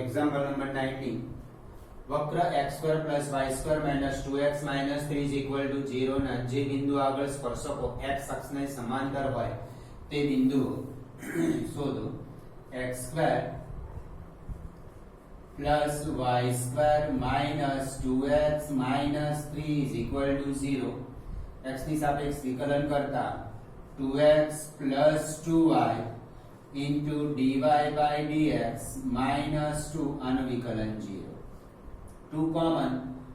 Example number 19. વક્ર x² + y² - 2x - 3 = 0 ના જે બિંદુ આગળ સ્પર્શકો x અક્ષને સમાંતર હોય તે બિંદુઓ શોધો. x² + y² - 2x - 3 = 0. x ની સાપેક્ષ વિકલન કરતા 2x + 2y into dy by dx minus 2 આનું વિકલન 0. 2 કોમન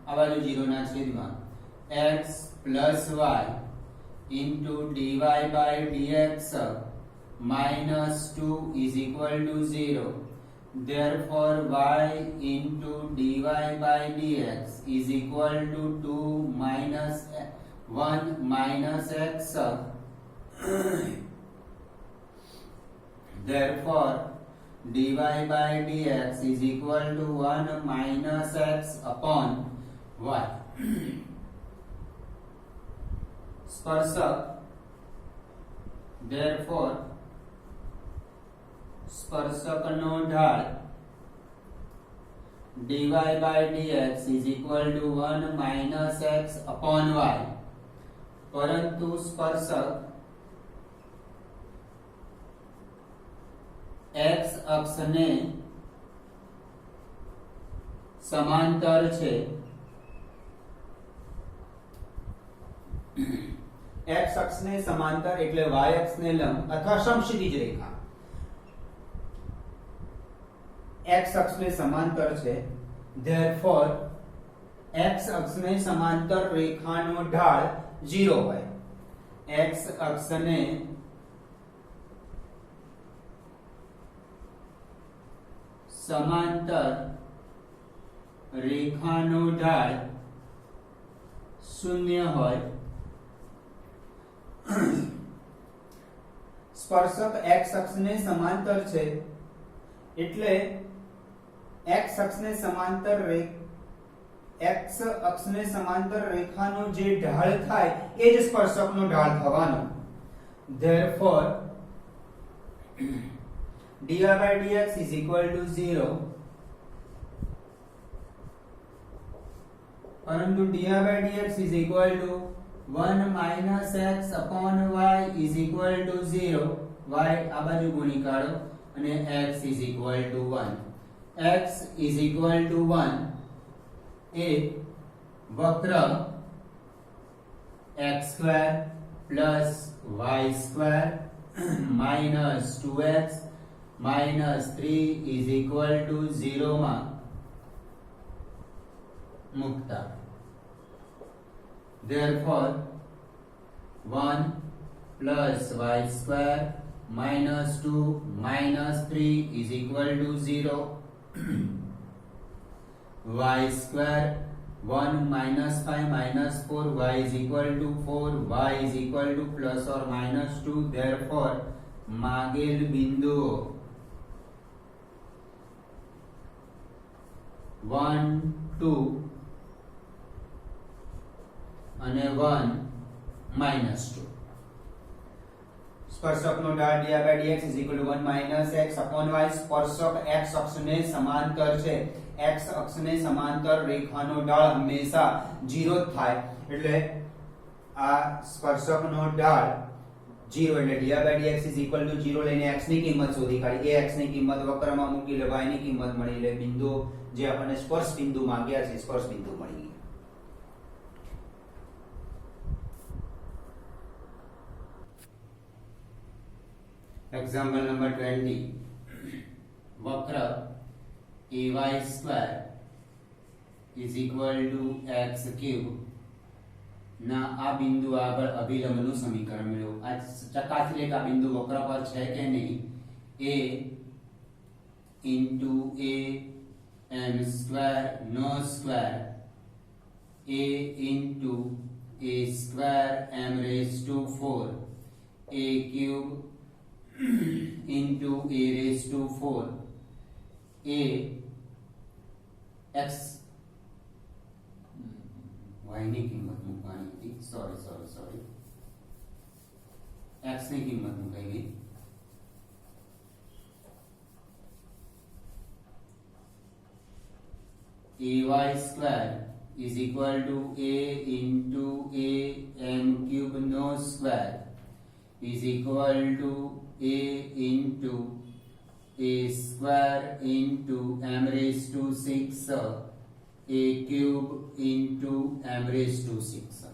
આ બાજુ 0 ના છેદમાં x plus y into dy by dx minus 2 is equal to 0. Therefore y into dy by dx is equal to 2 minus 1 minus x. Therefore dy by dx is equal to 1 minus x upon y. સ્પર્શક therefore સ્પર્શકનો ઢાળ dy by dx is equal to 1 minus x upon y. પરંતુ સ્પર્શક x અક્ષને સમાંતર છે. x અક્ષને સમાંતર એટલે y અક્ષને લંબ અથવા સમક્ષિતિજ રેખા x અક્ષને સમાંતર છે. therefore x અક્ષને સમાંતર રેખાનો ઢાળ 0 હોય. x અક્ષને સમાંતર રેખાનો ઢાળ 0 હોય. સ્પર્શક x અક્ષને સમાંતર છે એટલે x અક્ષને સમાંતર રેખાનો જે ઢાળ થાય એ જ સ્પર્શકનો ઢાળ થવાનો. therefore dy by dx is equal to 0. પરંતુ dy by dx is equal to 1 minus x upon y is equal to 0. y આ બાજુ ગુણી કાઢો અને x is equal to 1. x is equal to 1 એ વક્ર x² plus y² minus 2x minus 3 is equal to 0 માં મુકતા. Therefore 1 plus y² minus 2 minus 3 is equal to 0. y² 1 minus 5 minus 4 y is equal to 4 y is equal to plus or minus 2. Therefore માગેલ બિંદુઓ 1 2 અને 1 minus 2. સ્પર્શકનો ઢાળ dy by dx is equal to 1 minus x upon y. સ્પર્શક x અક્ષને સમાંતર છે. x અક્ષને સમાંતર રેખાનો ઢાળ હંમેશા 0 થાય એટલે આ સ્પર્શકનો ઢાળ 0 એટલે dy by dx is equal to 0 લઈને x ની કિંમત શોધી કાઢી. એ x ની કિંમત વક્રમાં મૂકી લે y ની કિંમત મળી એટલે બિંદુ જે આપણને સ્પર્શ બિંદુ માંગ્યા છે સ્પર્શ બિંદુ મળી ગયું. Example number 20. વક્ર ay² is equal to x³ ના આ બિંદુ આગળ અભિલંબનું સમીકરણ મેળવો. આ ચકાસી લે કે આ બિંદુ વક્ર પર છે કે નહીં. a into a m² નો square a into a² m raised to 4 a³ into a raised to 4 a x y ની કિંમત મૂકવાની હતી. સોરી x ની કિંમત મુકાઈ ગઈ. ay square is equal to a into a m cube no square is equal to a into a square into m raised to 6 a cube into m raised to 6.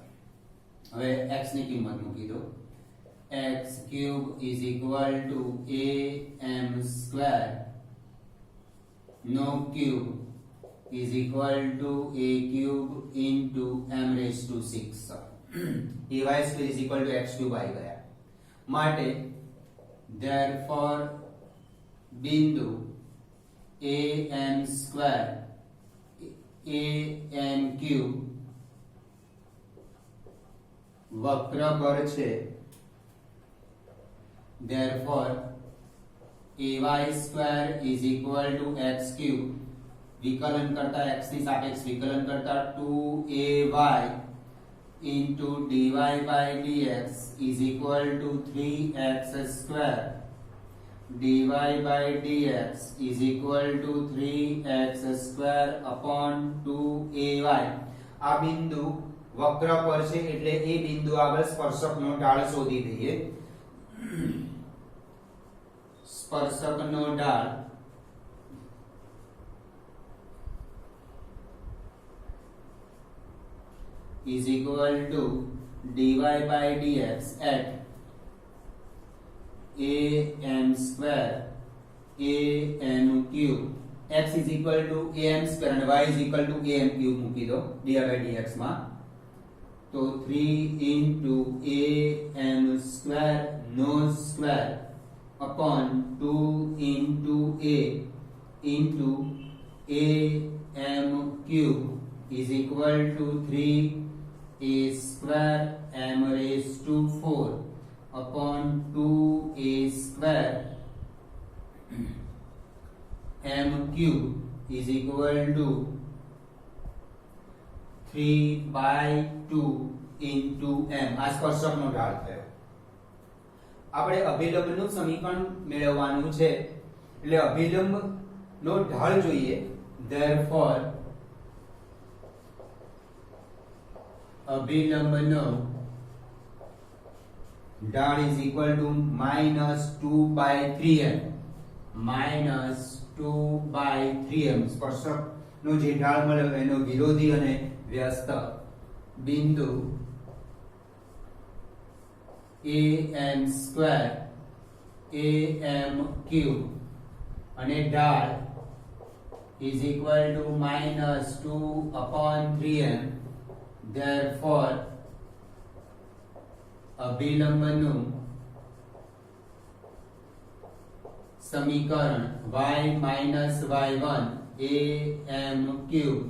હવે x ની કિંમત મૂકી દો. x cube is equal to a m square no cube is equal to a cube into m raised to 6. ay square is equal to x cube આવી ગયા માટે therefore બિંદુ a m square a m cube વક્ર પર છે. therefore ay square is equal to x cube વિકલન કરતા x ની સાપેક્ષ વિકલન કરતા 2ay into dy by dx is equal to 3x square dy by dx is equal to 3x square upon 2ay. આ બિંદુ વક્ર પર છે એટલે એ બિંદુ આગળ સ્પર્શકનો ઢાળ શોધી દઈએ. સ્પર્શકનો ઢાળ is equal to dy by dx at a m square a m cube. x is equal to a m square and y is equal to a m cube મૂકી દો dy by dx માં. તો 3 into a m square no square upon 2 into a m cube is equal to 3 a square m raised to 4 upon 2 a square m cube is equal to 3 by 2 into m. આ સ્પર્શકનો ઢાળ થયો. આપણે અભિલંબનું સમીકરણ મેળવવાનું છે એટલે અભિલંબનો ઢાળ જોઈએ. therefore અભિલંબનો ઢાળ is equal to -2 by 3m -2 by 3m. સ્પર્શકનો જે ઢાળ મળ્યો એનો વિરોધી અને વ્યસ્ત બિંદુ a m square a m cube અને ઢાળ is equal to -2 upon 3m. therefore અભિલંબનું સમીકરણ y minus y1 a m cube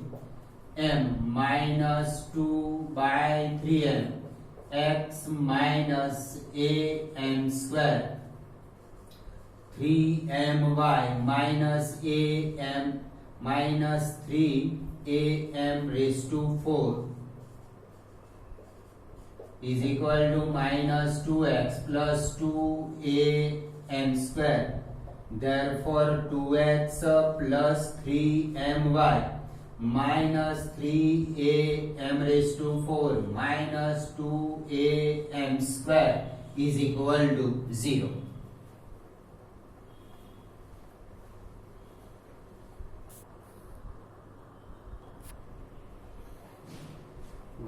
m minus 2 by 3m x minus a m square 3my minus a m minus 3 a m raised to 4 is equal to minus 2x plus 2a m square. therefore 2x plus 3my minus 3a m raised to 4 minus 2a m square is equal to 0.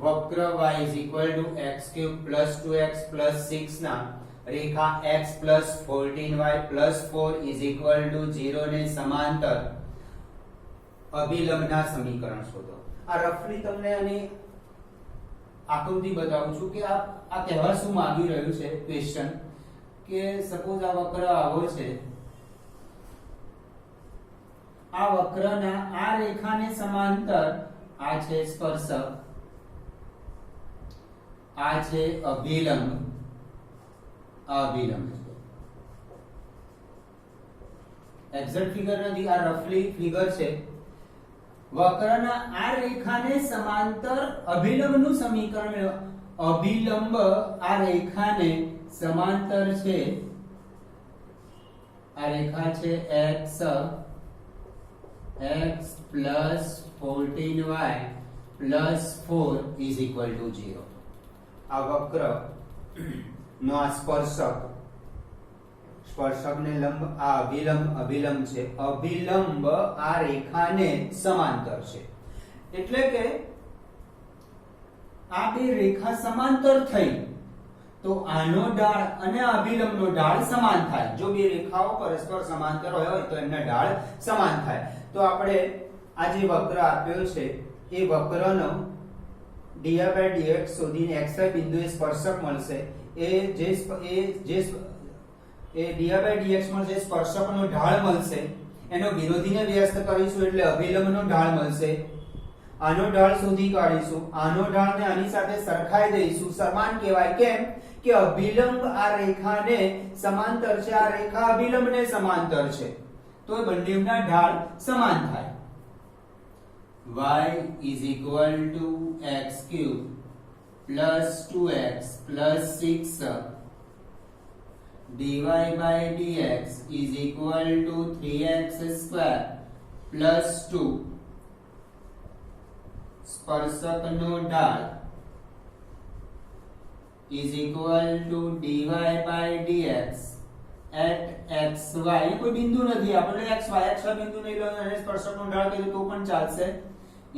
વક્ર y is equal to x cube plus 2x plus 6 ના રેખા x plus 14y plus 4 is equal to 0 ને સમાંતર અભિલંબના સમીકરણ શોધો. આ રફલી તમને આની આકૃતિ બતાવું છું કે આ કહેવા શું માંગી રહ્યું છે ક્વેશ્ચન કે સપોઝ આ વક્ર આવો છે. આ વક્રના આ રેખાને સમાંતર આ છે સ્પર્શક આ છે અભિલંબ અભિલંબ એક્ઝેક્ટ ફિગર નથી આ રફલી ફિગર છે. વક્રના આ રેખાને સમાંતર અભિલંબનું સમીકરણ મેળવો. અભિલંબ આ રેખાને સમાંતર છે. આ રેખા છે x x plus 14y plus 4 is equal to 0. આ વક્ર નો આ સ્પર્શક ને લંબ, આ અભિલંબ છે. અભિલંબ આ રેખાને સમાંતર છે. એટલે કે આ બે રેખા સમાંતર થઈ તો આનો ઢાળ અને અભિલંબનો ઢાળ સમાન થાય. જો બે રેખાઓ પરસ્પર સમાંતર હોય તો એમના ઢાળ સમાન થાય. તો આપણે આ જે વક્ર આપ્યો છે એ વક્રનો dx શોધીને xy બિંદુએ સ્પર્શક મળશે. એ dx મળશે, સ્પર્શકનો ઢાળ મળશે. એનો વિરોધીને વ્યસ્ત કરીશું એટલે અભિલંબનો ઢાળ મળશે. આનો ઢાળ શોધી કાઢીશું. આનો ઢાળને આની સાથે સરખાઈ દઈશું. સમાન કહેવાય. કેમ કે અભિલંબ આ રેખાને સમાંતર છે, આ રેખા અભિલંબને સમાંતર છે, તો બંનેના ઢાળ સમાન થાય. y is equal to x cube plus 2x plus 6 dy by dx is equal to 3x square plus 2. સ્પર્શકનો ઢાળ is equal to dy by dx at xy. કોઈ બિંદુ નથી, આપણે xy બિંદુ નહીં લો અને સ્પર્શકનો ઢાળ કીધું તો પણ ચાલશે.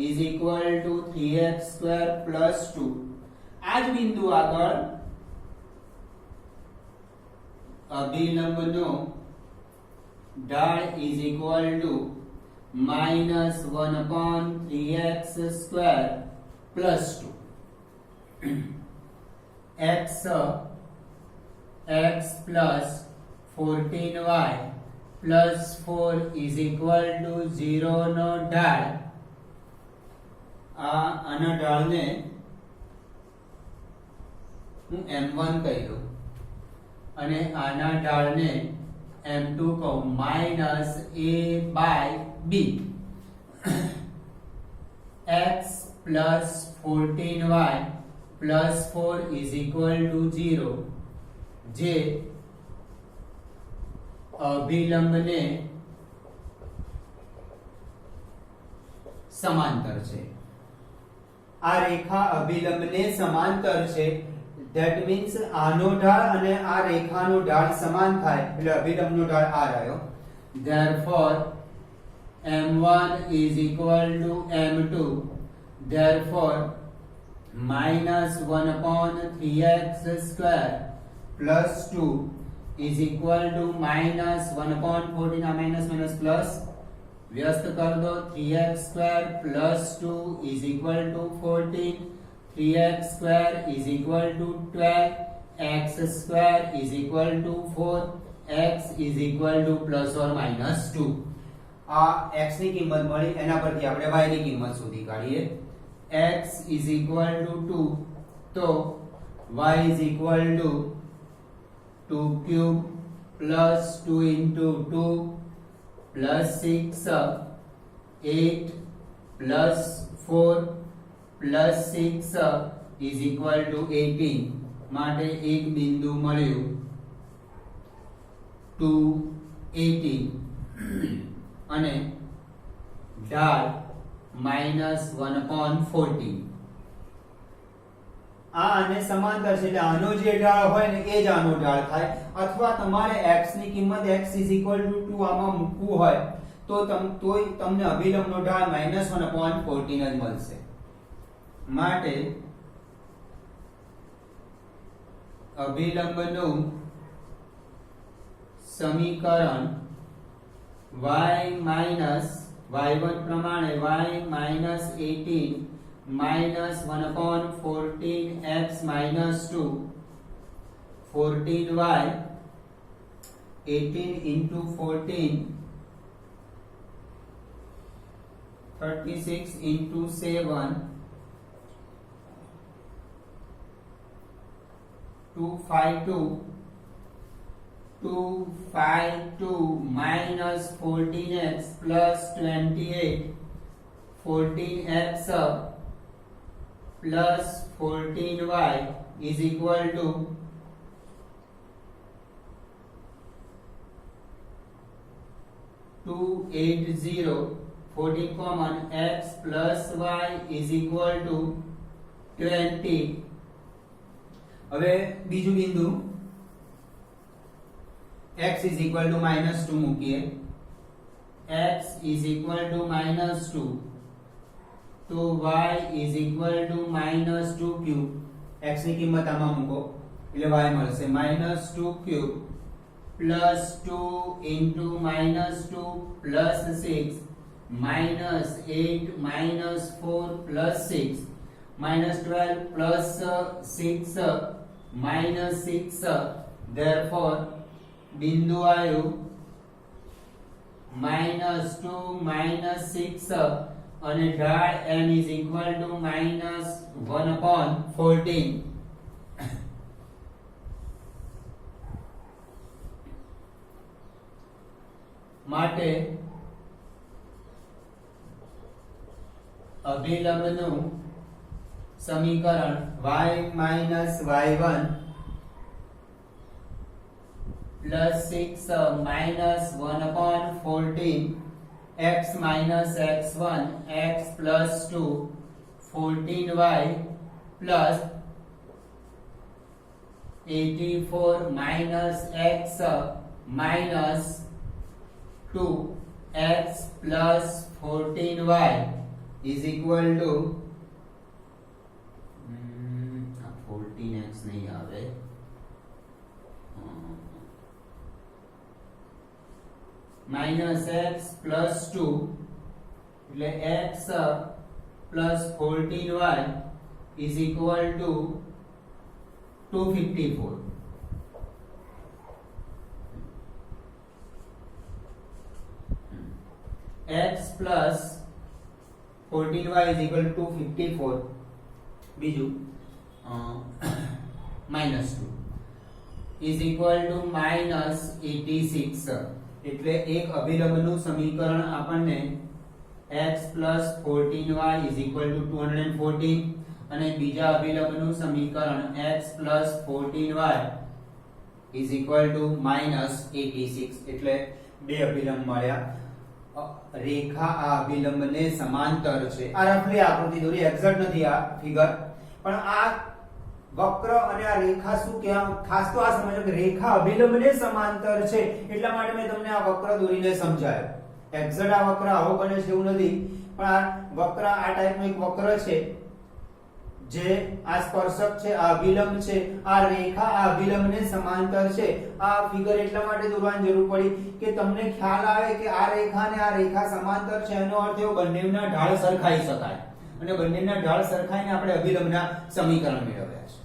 is equal to 3x square plus 2. આ જ બિંદુ આગળ અભિલંબનો ઢાળ is equal to minus 1 upon 3x square plus 2. x plus 14y plus 4 is equal to 0 નો ઢાળ. આના ઢાળને હું m1 કહી દઉં અને આના ઢાળને m2 કહું. Minus a by b. x plus 14y plus 4 is equal to 0, જે અભિલંબને સમાંતર છે. આ રેખા અભિલંબને સમાંતર છે. ધેટ મીન્સ આનો ઢાળ અને આ રેખાનો ઢાળ સમાન થાય એટલે અભિલંબનો ઢાળ આ રહ્યો. therefore m1 is equal to m2. therefore minus 1 upon 3x square plus 2 is equal to minus 1 upon 14. આ minus minus plus व्यस्त कर दो. 3x square plus 2 is equal to 14. 3x square is equal to 12. x square is equal to 4. x is equal to plus or minus 2. આ x ની કિંમત મળી, એના પરથી આપણે y ની કિંમત શોધી કાઢીએ. x is equal to 2, તો y is equal to 2 cube plus 2 into 2 plus 6 8 plus 4 plus 6 is equal to 18. માટે એક બિંદુ મળ્યું 218 અને ઢાળ minus 1 upon 14. આ આને સમાંતર છે એટલે આનો જે ઢાળ હોય ને એ જ આનો ઢાળ થાય. અથવા તમારે x ની કિંમત x is equal to 2 આમાં મૂકવું હોય તો તમને અભિલંબનો ઢાળ -1 upon 14 જ મળશે. માટે અભિલંબનું સમીકરણ y1 પ્રમાણે y -18 -1 upon 14 x -2 14y 18 into 14 36 into 7 252 minus 14x plus 28 14x plus 14y is equal to 280 14 common, x plus y is equal to 20. હવે બીજું બિંદુ x is equal to -2 મૂકીએ. x is equal to -2 તો y is equal to -2 cube. x ની કિંમત આમાં મૂકો એટલે y મળશે -2 cube plus 2 into -2 plus 6 minus 8 minus 4 plus 6 minus 12 plus 6 minus 6. Therefore बिंदु आयु -2 -6 અને ઢાળ m is equal to -1/14. માટે અભિલંબનું સમીકરણ y y1 plus 6 minus 1/14 x minus x1 x plus 2 14y plus 84 minus x minus 2 x plus 14y is equal to 14x नहीं आवे minus x plus 2 એટલે x plus 14y is equal to 254. x plus 14y is equal to 254. બીજું minus 2 is equal to minus 86. એટલે એક અભિલંબનું સમીકરણ આપણને x plus 14y is equal to 214 અને બીજા અભિલંબનું સમીકરણ x plus 14y is equal to minus 86. એટલે બે અભિલંબ મળ્યા. રેખા આ અભિલંબને સમાંતર છે. આ રફલી આકૃતિ દોરી, એક્ઝેક્ટ નથી આ ફિગર, પણ આ વક્ર અને આ રેખા શું કે ખાસ તો આ સમજો કે રેખા અભિલંબને સમાંતર છે એટલા માટે મેં તમને આ વક્ર દોરીને સમજાવ્યો. એક્ઝેક્ટ આ વક્ર આવો બને છે એવું નથી, પણ આ વક્ર આ ટાઈપનો એક વક્ર છે જે આ સ્પર્શક છે, આ અભિલંબ છે, આ રેખા આ અભિલંબને સમાંતર છે. આ ફિગર એટલા માટે દોરવાની જરૂર પડી કે તમને ખ્યાલ આવે કે આ રેખા અને આ રેખા સમાંતર છે, એનો અર્થ એવો બંનેના ઢાળ સરખાઈ શકાય અને બંનેના ઢાળ સરખાઈને આપણે અભિલંબના સમીકરણ મેળવ્યા છે.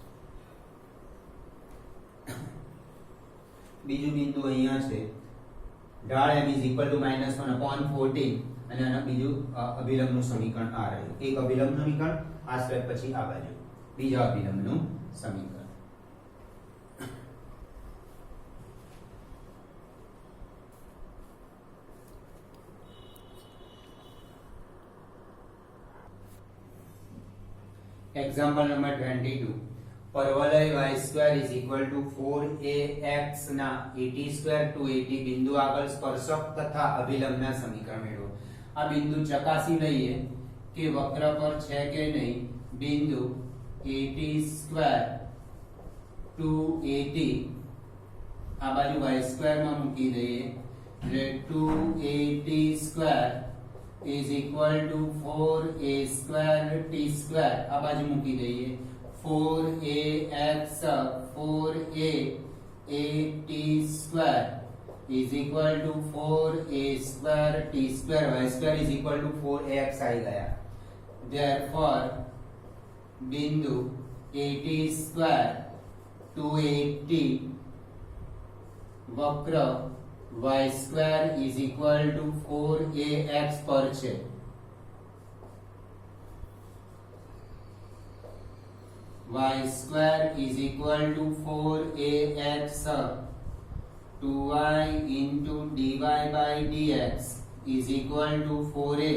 બીજું બિંદુ અહીંયા છે, ઢાળ m is equal to -1/14 અને આના બીજું અભિલંબનું સમીકરણ આ રહ્યું. એક અભિલંબનું સમીકરણ, આ સ્ટેપ પછી આ બાજુ બીજા અભિલંબનું સમીકરણ. Example number 22. परवलय y² is equal to 4ax ના 80² to 80 બિંદુ આગળ સ્પર્શક તથા અભિલંબના સમીકરણ મેળવો. આ બિંદુ ચકાસી લઈએ કે વક્ર પર છે કે નહીં. બિંદુ 80² to 80 આ બાજુ y² માં મૂકી દઈએ એટલે 280² is equal to 4a² t² આ બાજુ મૂકી દઈએ 4ax 4a t² is equal to 4a² t² y² is equal to 4ax आई गया. therefore बिंदु 80² to 80 वक्र y² is equal to 4ax पर છે. y² is equal to 4ax 2y into dy by dx is equal to 4a.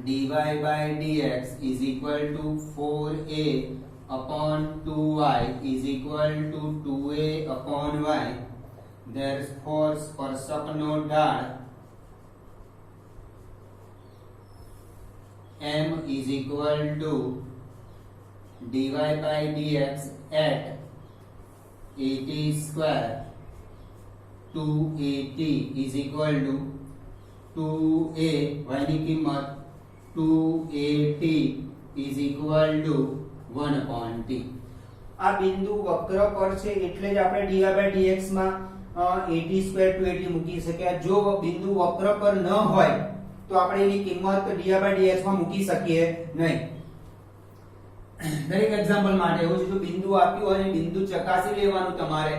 dy by dx is equal to 4a upon 2y is equal to 2a upon y. Therefore સ્પર્શકનો ઢાળ m is equal to dy by dx at at square 2at is equal to 2a y ની કિંમત 2at is equal to 1 upon t. આ બિંદુ વક્ર પર છે એટલે જ આપણે dy by dx માં at square 2at મૂકી શક્યા. જો બિંદુ વક્ર પર ન હોય તો આપણે એની કિંમત dy by dx માં મૂકી શકીએ નહીં. દરેક એક્ઝામ્પલ માટે એવું છે, જો બિંદુ આપ્યું હોય અને બિંદુ ચકાસી લેવાનું તમારે,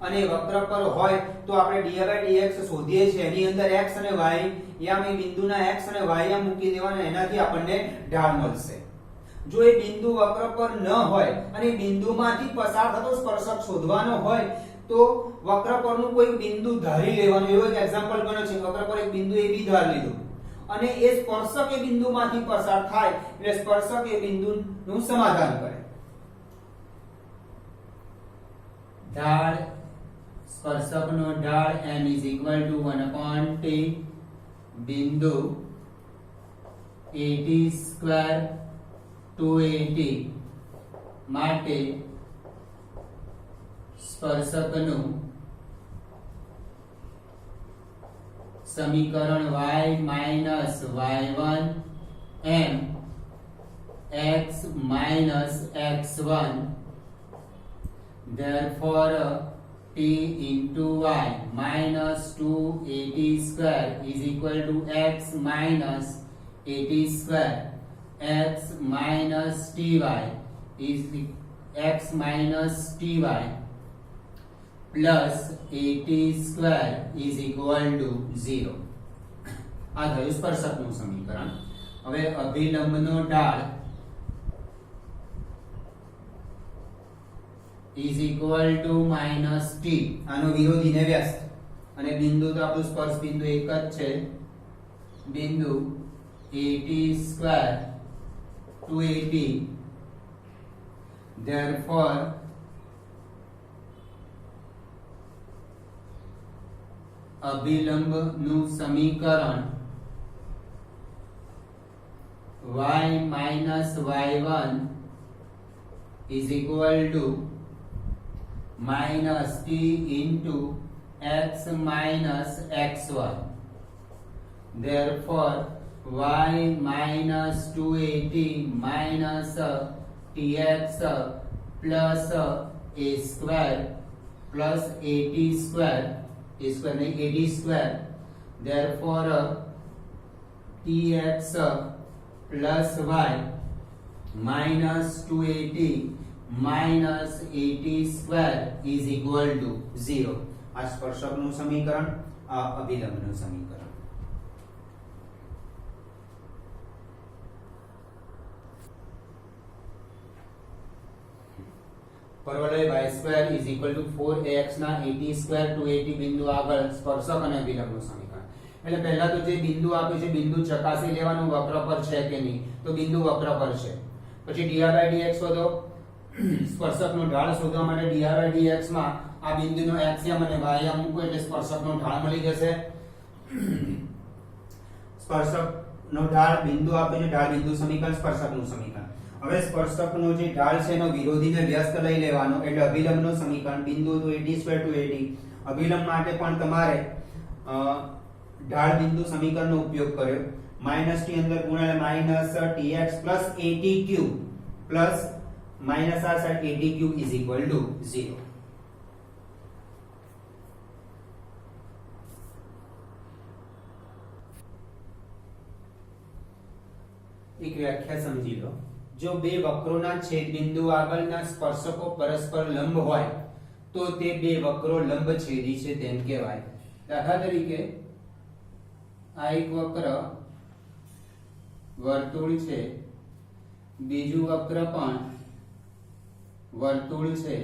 અને વક્ર પર હોય તો આપણે dy by dx શોધીએ છીએ, એની અંદર x અને y યામ એ બિંદુના x અને y યામ મૂકી દેવાના, એનાથી આપણને ઢાળ મળશે. જો એ બિંદુ વક્ર પર ન હોય અને બિંદુમાંથી પસાર થતો સ્પર્શક શોધવાનો હોય તો વક્ર પરનું કોઈ બિંદુ ધારી લેવાનું. એવો એક એક્ઝામ્પલ ગણો છે, વક્ર પર એક બિંદુ AB ધારી લીધું અને એ સ્પર્શક એ બિંદુમાંથી પસાર થાય એટલે સ્પર્શક એ બિંદુનું સમાધાન કરે. ઢાળ સ્પર્શકનો ઢાળ m is equal to 1 upon t. બિંદુ at square 2at માટે સ્પર્શકનું સમીકરણ y minus y1 m x minus x1, therefore t into y minus 2at square is equal to x minus at square. X minus ty is x minus ty plus at square is equal to 0. આ થયું સ્પર્શકનું સમીકરણ. હવે અભિલંબનો ઢાળ is equal to minus t, આનો વિરોધી ને વ્યસ્ત, અને બિંદુ તો આપણું સ્પર્શ બિંદુ એક જ છે, બિંદુ at square 2at, therefore અભિલંબનું સમીકરણ y minus y1 is equal to minus t into x minus x1, therefore y minus 2at minus tx plus a square plus at square, a square नहीं at square, therefore tx plus y minus 2at minus at square is equal to 0. આ સ્પર્શકનું સમીકરણ, આ અભિલંબનું સમીકરણ. પરવલય y square is equal to 4ax ના at square 2at બિંદુ આગળ સ્પર્શક અને અભિલંબનું સમીકરણ. એટલે પહેલા તો જે બિંદુ આપ્યું છે બિંદુ ચકાસી લેવાનું વક્ર પર છે કે નહીં, તો બિંદુ વક્ર પર છે. પછી dy by dx શોધો, સ્પર્શકનો ઢાળ શોધવા માટે dy by dx માં આ બિંદુનો x યામ અને y યામ મૂકો એટલે સ્પર્શકનો ઢાળ મળી જશે. સ્પર્શકનો ઢાળ બિંદુ આપે છે, ઢાળ બિંદુ સમીકરણ, સ્પર્શકનું સમીકરણ. હવે સ્પર્શકનો જે ઢાળ છે એનો વિરોધીને વ્યસ્ત લઈ લેવાનો એટલે અભિલંબનું સમીકરણ. બિંદુ તો at square to at, અભિલંબ માટે પણ તમારે ઢાળ બિંદુ સમીકરણનો ઉપયોગ કર્યો. માઈનસ t અંદર ગુણ્યા minus tx plus atq plus minus r side atq is equal to 0. એક વ્યાખ્યા સમજી લો. જો બે વક્રોના છેદ બિંદુ આગળના સ્પર્શકો પરસ્પર લંબ હોય તો તે બે વક્રો લંબછેદી છે તેમ કહેવાય. દાખલા તરીકે આ એક વક્ર વર્તુળ છે, બીજું વક્ર પણ વર્તુળ છે.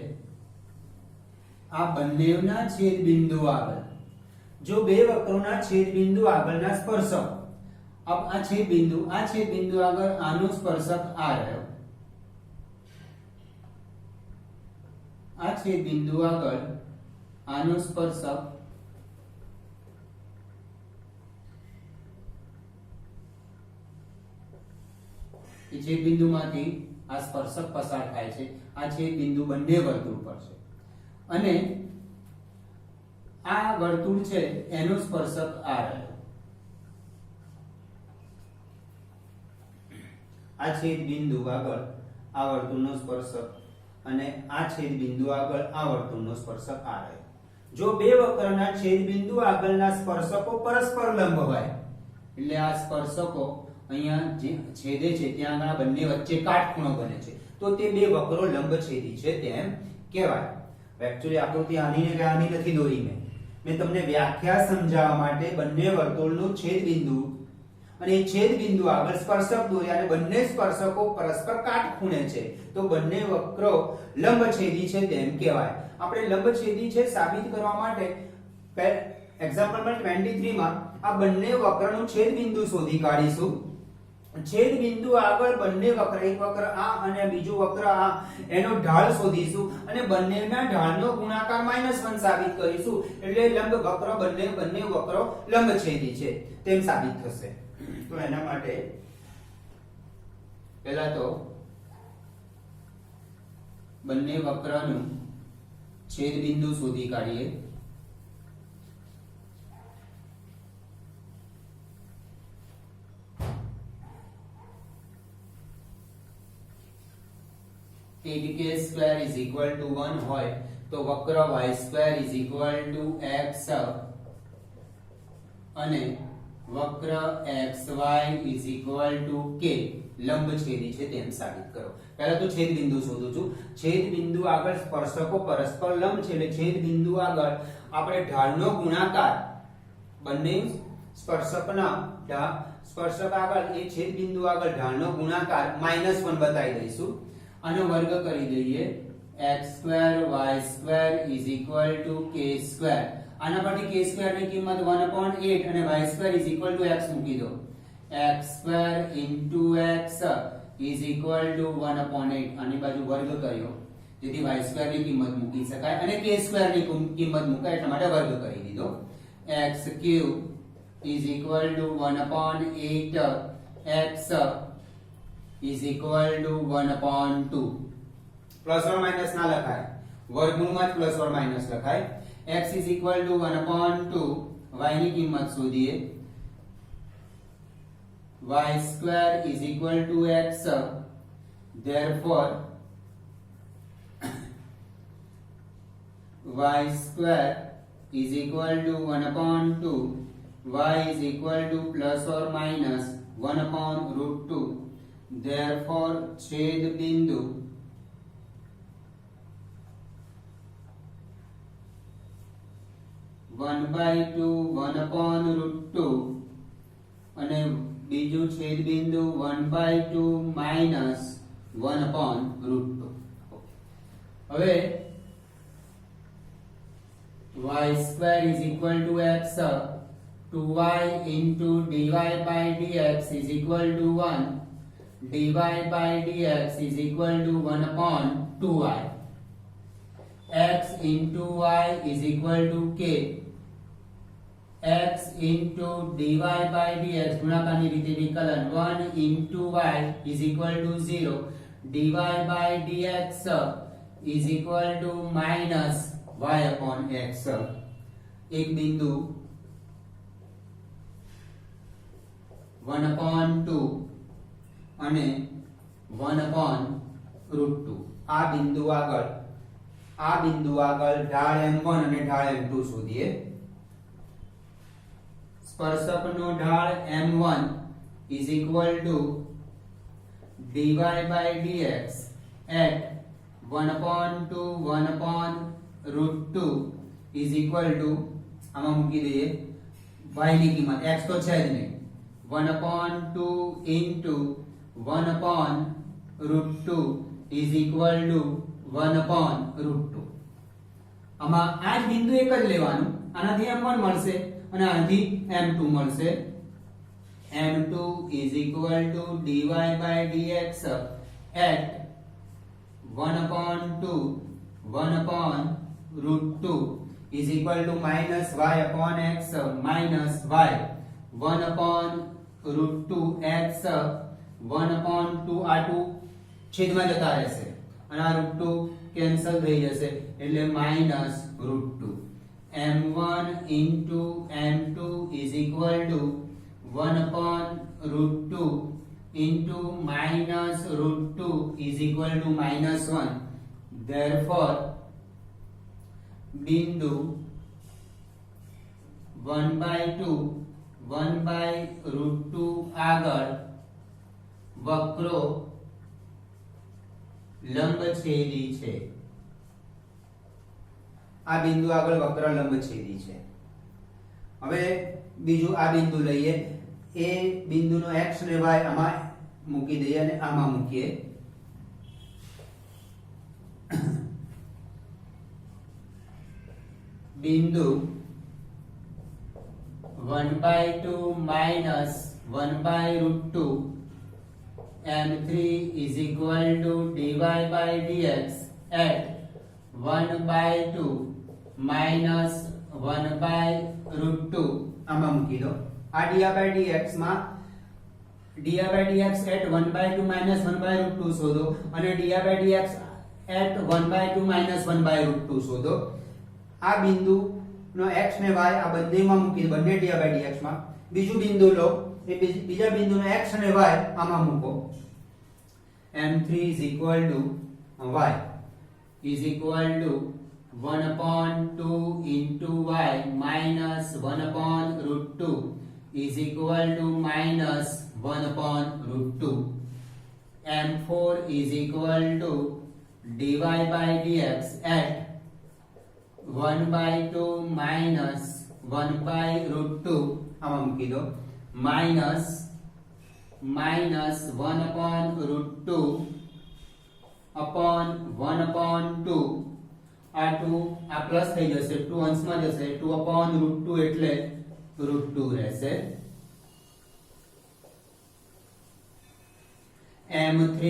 આ બંનેના છેદ બિંદુ આગળ જો બે વક્રોના છેદ બિંદુ આગળના સ્પર્શક, अब આ છેદ બિંદુ આગળ આનો સ્પર્શક આ રહ્યો, આ છેદ બિંદુ આગળ આનો સ્પર્શક કે છેદ બિંદુમાંથી આ સ્પર્શક પસાર થાય છે, આ છેદ બિંદુ બંને વર્તુળ પર છે અને આ વર્તુળ છે એનો સ્પર્શક આ રહ્યો, આ છેદ બિંદુ આગળ આ વર્તુળનો સ્પર્શક અને આ છેદ બિંદુ આગળ આ વર્તુળનો સ્પર્શક આ રહ્યો. જો બે વક્રના છેદ બિંદુ આગળના સ્પર્શકો પરસ્પર લંબ હોય એટલે આ સ્પર્શકો અહીંયા જે છેદે છે ત્યાં આગળ બંને વચ્ચે કાટખૂણો બને છે તો તે બે વક્રો લંબછેદી છે તેમ કહેવાય. એક્ચ્યુઅલી આકૃતિ આની ને આની નથી દોરી મેં તમને વ્યાખ્યા સમજાવવા માટે બંને વર્તુળનું છેદ બિંદુ અને એ છેદ બિંદુ આગળ સ્પર્શક દોર્યા અને બંને સ્પર્શકો પરસ્પર કાટખૂણે છે તો બંને વક્રો લંબછેદી છે તેમ કહેવાય. આપણે લંબછેદી છે સાબિત કરવા માટે એક્ઝામ્પલ નંબર 23 માં આ બંને વક્રનું છેદ બિંદુ શોધી કાઢીશું. છેદ બિંદુ આગળ બંને વક્ર, એક વક્ર આ અને બીજું વક્ર આ, એનો ઢાળ શોધીશું અને બંનેના ઢાળનો ગુણાકાર -1 સાબિત કરીશું એટલે લંબ વક્ર બંને વક્રો લંબછેદી છે તેમ સાબિત થશે. તો એના માટે પહેલા તો બંને વક્રનું છેદ બિંદુ શોધી કાઢીએ. tan k square is equal to 1 હોય તો વક્ર y square is equal to x અને વક્ર xy is equal to k લંબછેદી છે તેમ સાબિત કરો. પહેલા તો છેદ બિંદુ શોધું છું. છેદ બિંદુ આગળ સ્પર્શકો પરસ્પર લંબ છે એટલે છેદ બિંદુ આગળ આપણે ઢાળનો ગુણાકાર બંને સ્પર્શક આગળ એ છેદ બિંદુ આગળ ઢાળનો ગુણાકાર -1 બતાવી દઈશું અને વર્ગ કરી દઈએ. x2 y2 is equal to k square. આના પરથી k square ની કિંમત 1/8 અને y2 is equal to x મૂકી દો. x2 into x is equal to 1/8. આની બાજુ વર્ગ કર્યો જેથી y2 ની કિંમત મૂકી શકાય અને k square ની કિંમત મુકાય એટલા માટે વર્ગ કરી દીધો. x3 is equal to 1/8 x is equal to 1/2. Plus or minus ના લખાય, વર્ગમૂળમાં જ પ્લસ ઓર માઈનસ લખાય. x is equal to 1/2. y ની કિંમત શોધીએ. y square is equal to x. therefore y square is equal to 1/2. y is equal to plus or minus 1/√2. therefore છેદ બિંદુ (1/2) 1/√2 અને બીજું છેદ બિંદુ 1/2 minus 1/√2. હવે y square is equal to x. 2y into dy by dx is equal to 1. dy by dx is equal to 1/2y. x into y is equal to k. x into dy by dx ગુણાકારની રીતે વિકલન 1 into y is equal to 0. dy by dx is equal to minus y upon x. એક બિંદુ 1/2 અને 1/√2. આ બિંદુ આગળ ઢાળ m1 અને ઢાળ m2 શોધીએ. સ્પર્શકનો ઢાળ m1 is equal to dy by dx at 1/2 1/√2 is equal to આમાં મૂકી દઈએ y ની કિંમત, x તો છે જ નહીં, 1/2 into 1/√2 is equal to 1/√2. આમાં આ જ બિંદુ એક જ લેવાનું, આનાથી m1 મળશે અને આનાથી m2 મળશે. m2 is equal to dy by dx at 1/2 1/√2 is equal to minus y upon x minus y. 1/√2 x 1/2 આ 2 છેદમાં જતા રહેશે અને આ √2 કેન્સલ થઈ જશે એટલે -√2 m1 into m2 is equal to 1/√2 into -√2 is equal to -1. Therefore बिंदु 1/2 1/√2 આગળ વક્રો લંબછેદી છે. આ બિંદુ આગળ વક્ર લંબછેદી છે. હવે બીજું આ બિંદુ લઈએ. એ બિંદુનો x ને y આમાં મૂકી દઈએ અને આમાં મૂકીએ. बिंदु 1/2 minus 1/√2 m3 is equal to dy by dx at 1/2 minus 1/√2 આમાં મૂકી દો. આ dy by dx માં dy by dx at 1/2 minus 1/√2 શોધો અને dy by dx at 1/2 minus 1/√2 શોધો. આ બિંદુ નો x ને y આ બંનેમાં મૂકી બંને dy by dx માં. બીજું બિંદુ લો એ બીજા બિંદુનો x અને y આમાં મૂકો. m3 is equal to y is equal to 1/2 into y minus 1/√2 is equal to minus 1/√2. m4 is equal to dy by dx at 1/2 minus 1/√2 આમાં મૂકી દો minus 1/√2 upon 1/2 આ 2 આ પ્લસ થઈ જશે 2 અંશમાં જશે 2/√2 એટલે √2 રહેશે. m3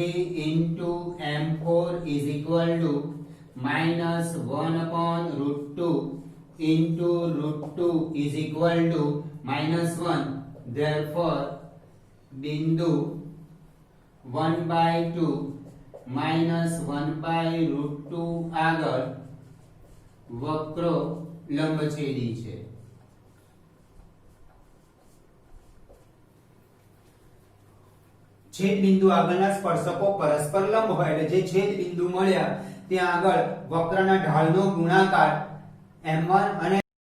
into m4 is equal to minus 1/√2 into √2 is equal to -1. Therefore बिंदु 1/2 minus 1/√2 આગળ વક્રો લંબછેદી છે. છેદ બિંદુ આગળના સ્પર્શકો પરસ્પર લંબ હોય એટલે જે છેદ બિંદુ મળ્યા ત્યાં આગળ વક્રના ઢાળનો ગુણાકાર m1 અને